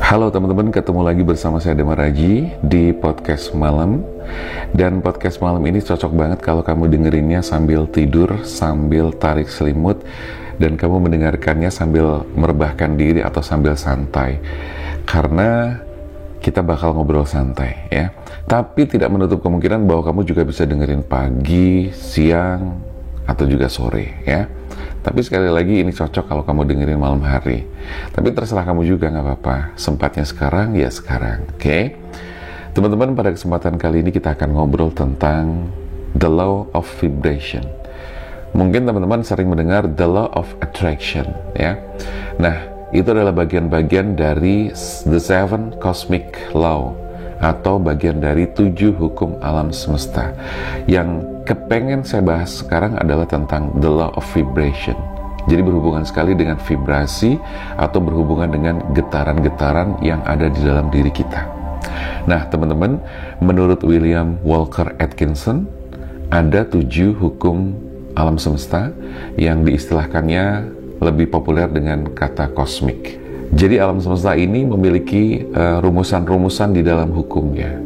Halo teman-teman, ketemu lagi bersama saya Damar Raji di podcast malam. Dan podcast malam ini cocok banget kalau kamu dengerinnya sambil tidur, sambil tarik selimut, dan kamu mendengarkannya sambil merebahkan diri atau sambil santai. Karena kita bakal ngobrol santai ya. Tapi tidak menutup kemungkinan bahwa kamu juga bisa dengerin pagi, siang, atau juga sore ya. Tapi sekali lagi ini cocok kalau kamu dengerin malam hari. Tapi terserah kamu juga, nggak apa-apa. Sempatnya sekarang ya sekarang, oke? Teman-teman, pada kesempatan kali ini kita akan ngobrol tentang the law of vibration. Mungkin teman-teman sering mendengar the law of attraction ya. Nah, itu adalah bagian-bagian dari the seven cosmic law, atau bagian dari 7 hukum alam semesta. Yang kepengen saya bahas sekarang adalah tentang the law of vibration. Jadi berhubungan sekali dengan vibrasi atau berhubungan dengan getaran-getaran yang ada di dalam diri kita. Nah teman-teman, menurut William Walker Atkinson, ada 7 hukum alam semesta yang diistilahkannya lebih populer dengan kata kosmik. Jadi alam semesta ini memiliki rumusan-rumusan di dalam hukumnya.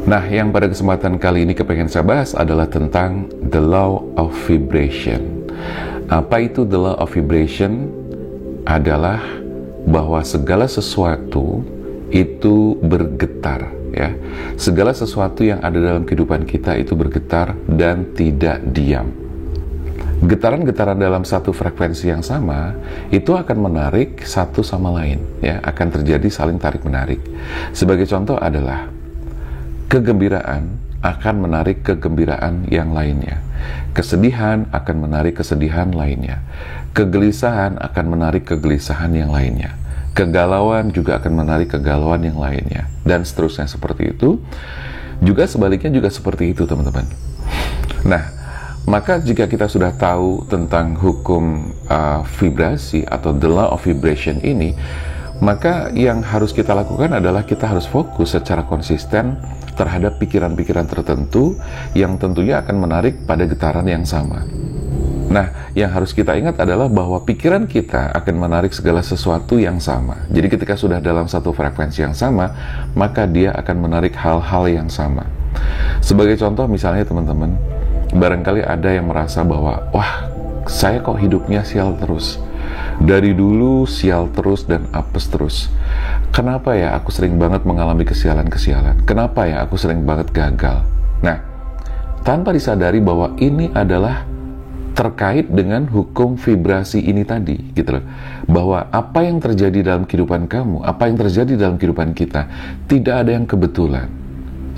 Nah, yang pada kesempatan kali ini kepengen saya bahas adalah tentang the law of vibration. Apa itu the law of vibration? Adalah bahwa segala sesuatu itu bergetar ya. Segala sesuatu yang ada dalam kehidupan kita itu bergetar dan tidak diam. Getaran-getaran dalam satu frekuensi yang sama itu akan menarik satu sama lain ya, akan terjadi saling tarik menarik. Sebagai contoh adalah kegembiraan akan menarik kegembiraan yang lainnya, kesedihan akan menarik kesedihan lainnya, kegelisahan akan menarik kegelisahan yang lainnya, kegalauan juga akan menarik kegalauan yang lainnya, dan seterusnya seperti itu. Juga sebaliknya juga seperti itu teman-teman. Nah, maka jika kita sudah tahu tentang hukum vibrasi atau the law of vibration ini, maka yang harus kita lakukan adalah kita harus fokus secara konsisten terhadap pikiran-pikiran tertentu yang tentunya akan menarik pada getaran yang sama. Nah, yang harus kita ingat adalah bahwa pikiran kita akan menarik segala sesuatu yang sama. Jadi ketika sudah dalam satu frekuensi yang sama, maka dia akan menarik hal-hal yang sama. Sebagai contoh misalnya teman-teman, barangkali ada yang merasa bahwa, wah, saya kok hidupnya sial terus. Dari dulu sial terus dan apes terus. Kenapa ya aku sering banget mengalami kesialan-kesialan? Kenapa ya aku sering banget gagal? Nah, tanpa disadari bahwa ini adalah terkait dengan hukum vibrasi ini tadi, gitu loh. Bahwa apa yang terjadi dalam kehidupan kamu, apa yang terjadi dalam kehidupan kita, tidak ada yang kebetulan.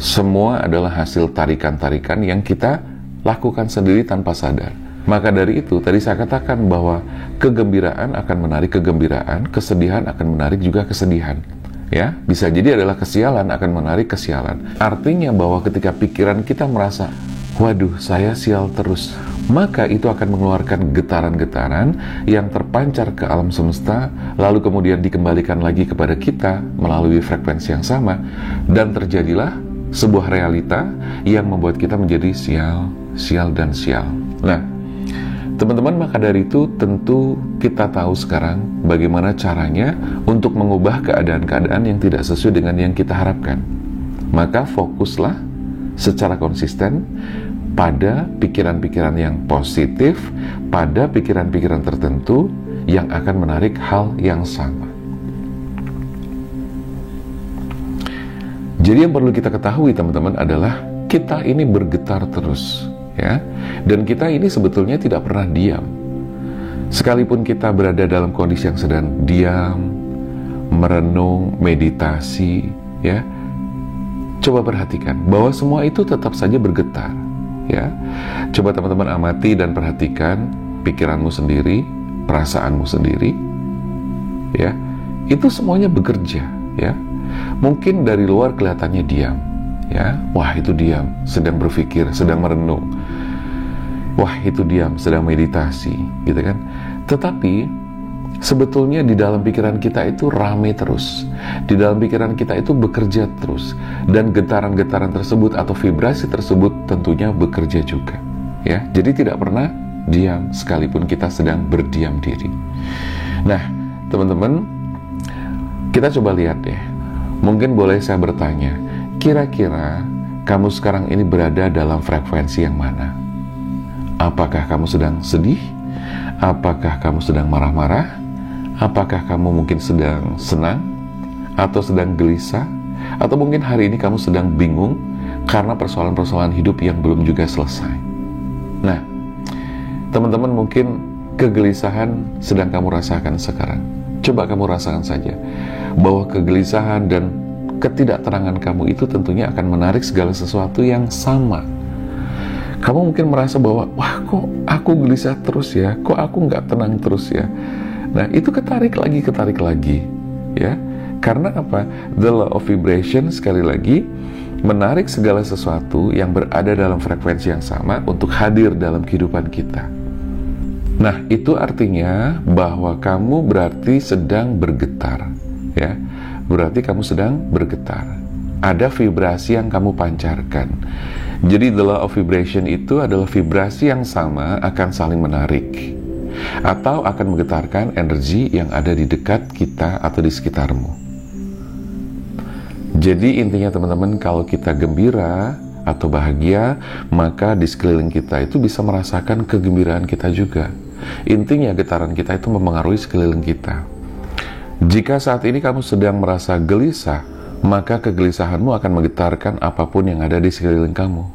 Semua adalah hasil tarikan-tarikan yang kita lakukan sendiri tanpa sadar. Maka dari itu, tadi saya katakan bahwa kegembiraan akan menarik kegembiraan, kesedihan akan menarik juga kesedihan. Ya, bisa jadi adalah kesialan akan menarik kesialan. Artinya bahwa ketika pikiran kita merasa, waduh, saya sial terus, maka itu akan mengeluarkan getaran-getaran yang terpancar ke alam semesta, lalu kemudian dikembalikan lagi kepada kita melalui frekuensi yang sama, dan terjadilah sebuah realita yang membuat kita menjadi sial, sial, dan sial. Nah, teman-teman, maka dari itu tentu kita tahu sekarang bagaimana caranya untuk mengubah keadaan-keadaan yang tidak sesuai dengan yang kita harapkan. Maka fokuslah secara konsisten pada pikiran-pikiran yang positif, pada pikiran-pikiran tertentu yang akan menarik hal yang sama. Jadi yang perlu kita ketahui teman-teman adalah kita ini bergetar terus. Ya, dan kita ini sebetulnya tidak pernah diam. Sekalipun kita berada dalam kondisi yang sedang diam, merenung, meditasi, ya, coba perhatikan bahwa semua itu tetap saja bergetar. Ya, coba teman-teman amati dan perhatikan pikiranmu sendiri, perasaanmu sendiri. Ya, itu semuanya bekerja. Ya, mungkin dari luar kelihatannya diam. Ya, wah itu diam, sedang berpikir, sedang merenung. Wah itu diam, sedang meditasi, gitu kan. Tetapi sebetulnya di dalam pikiran kita itu ramai terus. Di dalam pikiran kita itu bekerja terus, dan getaran-getaran tersebut atau vibrasi tersebut tentunya bekerja juga. Ya, jadi tidak pernah diam sekalipun kita sedang berdiam diri. Nah, teman-teman, Kita coba lihat deh, mungkin boleh saya bertanya, kira-kira kamu sekarang ini berada dalam frekuensi yang mana? Apakah kamu sedang sedih? Apakah kamu sedang marah-marah? Apakah kamu mungkin sedang senang? Atau sedang gelisah? Atau mungkin hari ini kamu sedang bingung karena persoalan-persoalan hidup yang belum juga selesai? Nah, teman-teman, mungkin kegelisahan sedang kamu rasakan sekarang. Coba kamu rasakan saja bahwa kegelisahan dan ketidaktenangan kamu itu tentunya akan menarik segala sesuatu yang sama. Kamu mungkin merasa bahwa, wah, kok aku gelisah terus ya, kok aku nggak tenang terus ya. Nah, itu ketarik lagi, ya. Karena apa? The law of vibration, sekali lagi, menarik segala sesuatu yang berada dalam frekuensi yang sama untuk hadir dalam kehidupan kita. Nah, itu artinya bahwa kamu berarti sedang bergetar, ya. Berarti kamu sedang bergetar. Ada vibrasi yang kamu pancarkan. Jadi the law of vibration itu adalah vibrasi yang sama akan saling menarik atau akan menggetarkan energi yang ada di dekat kita atau di sekitarmu. Jadi intinya teman-teman, kalau kita gembira atau bahagia, maka di sekeliling kita itu bisa merasakan kegembiraan kita juga. Intinya getaran kita itu mempengaruhi sekeliling kita. Jika saat ini kamu sedang merasa gelisah, maka kegelisahanmu akan menggetarkan apapun yang ada di sekeliling kamu.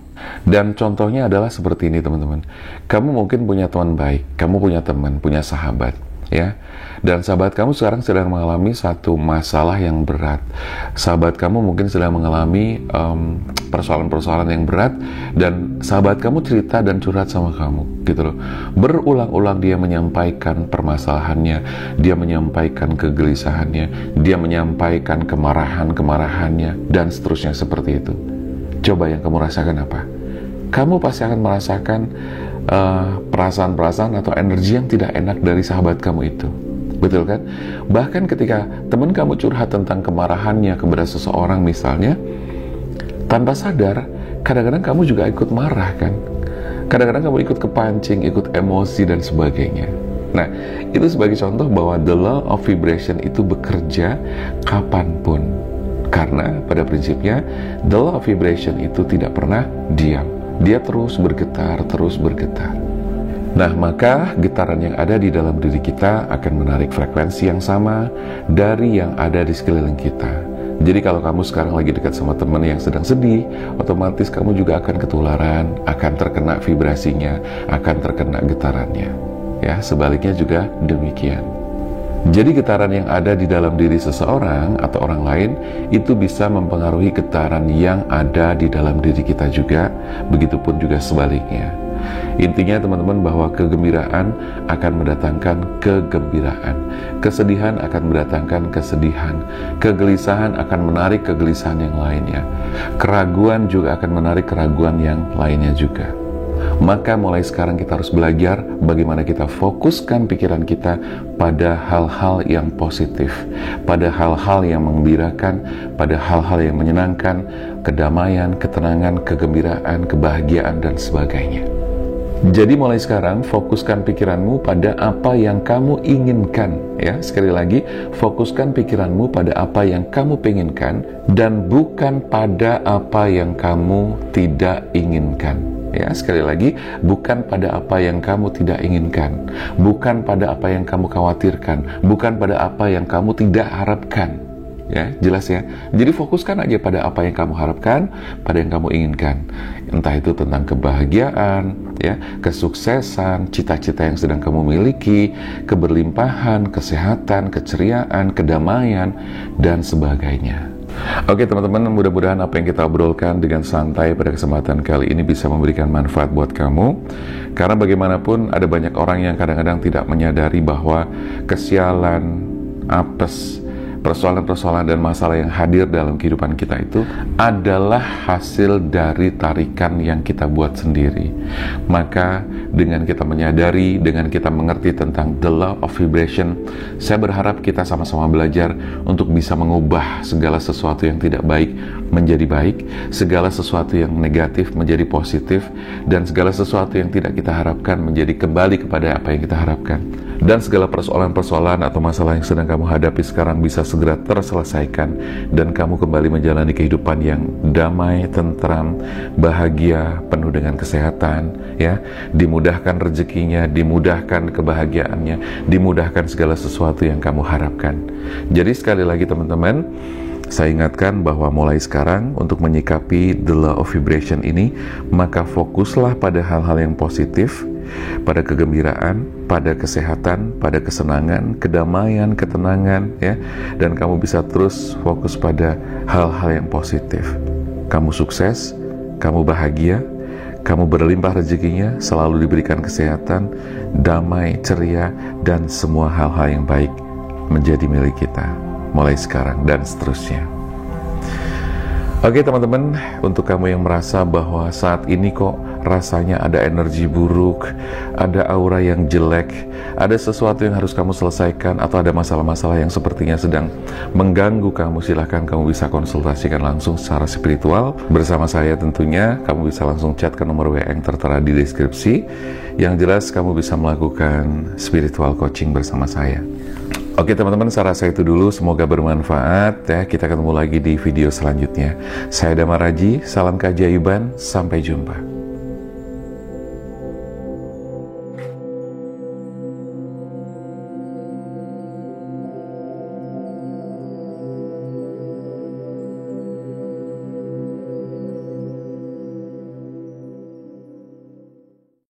Dan contohnya adalah seperti ini, teman-teman. Kamu mungkin punya teman baik, kamu punya teman, punya sahabat, ya. Dan sahabat kamu sekarang sedang mengalami satu masalah yang berat. Sahabat kamu mungkin sedang mengalami persoalan-persoalan yang berat, dan sahabat kamu cerita dan curhat sama kamu, gitu loh. Berulang-ulang dia menyampaikan permasalahannya, dia menyampaikan kegelisahannya, dia menyampaikan kemarahannya, dan seterusnya seperti itu. Coba yang kamu rasakan apa? Kamu pasti akan merasakan perasaan-perasaan atau energi yang tidak enak dari sahabat kamu itu. Betul kan? Bahkan ketika teman kamu curhat tentang kemarahannya kepada seseorang misalnya, tanpa sadar, kadang-kadang kamu juga ikut marah kan? Kadang-kadang kamu ikut kepancing, ikut emosi dan sebagainya. Nah, itu sebagai contoh bahwa the law of vibration itu bekerja kapanpun. Karena pada prinsipnya, the law of vibration itu tidak pernah diam. Dia terus bergetar, terus bergetar. Nah, maka getaran yang ada di dalam diri kita akan menarik frekuensi yang sama dari yang ada di sekeliling kita. Jadi kalau kamu sekarang lagi dekat sama teman yang sedang sedih, otomatis kamu juga akan ketularan, akan terkena vibrasinya, akan terkena getarannya. Ya, sebaliknya juga demikian. Jadi getaran yang ada di dalam diri seseorang atau orang lain itu bisa mempengaruhi getaran yang ada di dalam diri kita juga, begitupun juga sebaliknya. Intinya teman-teman, bahwa kegembiraan akan mendatangkan kegembiraan, kesedihan akan mendatangkan kesedihan, kegelisahan akan menarik kegelisahan yang lainnya, keraguan juga akan menarik keraguan yang lainnya juga. Maka mulai sekarang kita harus belajar bagaimana kita fokuskan pikiran kita pada hal-hal yang positif, pada hal-hal yang menggembirakan, pada hal-hal yang menyenangkan, kedamaian, ketenangan, kegembiraan, kebahagiaan, dan sebagainya. Jadi mulai sekarang fokuskan pikiranmu pada apa yang kamu inginkan, ya. Sekali lagi, fokuskan pikiranmu pada apa yang kamu penginkan dan bukan pada apa yang kamu tidak inginkan. Ya, sekali lagi, bukan pada apa yang kamu tidak inginkan, bukan pada apa yang kamu khawatirkan, bukan pada apa yang kamu tidak harapkan. Ya, jelas ya. Jadi fokuskan aja pada apa yang kamu harapkan, pada yang kamu inginkan. Entah itu tentang kebahagiaan, ya, kesuksesan, cita-cita yang sedang kamu miliki, keberlimpahan, kesehatan, keceriaan, kedamaian, dan sebagainya. Oke teman-teman, mudah-mudahan apa yang kita obrolkan dengan santai pada kesempatan kali ini bisa memberikan manfaat buat kamu. Karena bagaimanapun ada banyak orang yang kadang-kadang tidak menyadari bahwa kesialan, apes, persoalan-persoalan dan masalah yang hadir dalam kehidupan kita itu adalah hasil dari tarikan yang kita buat sendiri. Maka dengan kita menyadari, dengan kita mengerti tentang the law of vibration, saya berharap kita sama-sama belajar untuk bisa mengubah segala sesuatu yang tidak baik menjadi baik, segala sesuatu yang negatif menjadi positif, dan segala sesuatu yang tidak kita harapkan menjadi kembali kepada apa yang kita harapkan. Dan segala persoalan-persoalan atau masalah yang sedang kamu hadapi sekarang bisa segera terselesaikan, dan kamu kembali menjalani kehidupan yang damai, tentram, bahagia, penuh dengan kesehatan, ya. Dimudahkan rezekinya, dimudahkan kebahagiaannya, dimudahkan segala sesuatu yang kamu harapkan. Jadi sekali lagi teman-teman, saya ingatkan bahwa mulai sekarang untuk menyikapi the law of vibration ini, maka fokuslah pada hal-hal yang positif, pada kegembiraan, pada kesehatan, pada kesenangan, kedamaian, ketenangan, ya. Dan kamu bisa terus fokus pada hal-hal yang positif. Kamu sukses, kamu bahagia, kamu berlimpah rezekinya, selalu diberikan kesehatan, damai, ceria, dan semua hal-hal yang baik menjadi milik kita mulai sekarang dan seterusnya. Oke teman-teman, untuk kamu yang merasa bahwa saat ini kok rasanya ada energi buruk, ada aura yang jelek, ada sesuatu yang harus kamu selesaikan, atau ada masalah-masalah yang sepertinya sedang mengganggu kamu, silahkan kamu bisa konsultasikan langsung secara spiritual bersama saya tentunya. Kamu bisa langsung chat ke nomor WA yang tertera di deskripsi. Yang jelas kamu bisa melakukan spiritual coaching bersama saya. Oke teman-teman, saya rasa itu dulu, semoga bermanfaat ya. Kita ketemu lagi di video selanjutnya. Saya Dhamma Raji, salam keajaiban, sampai jumpa.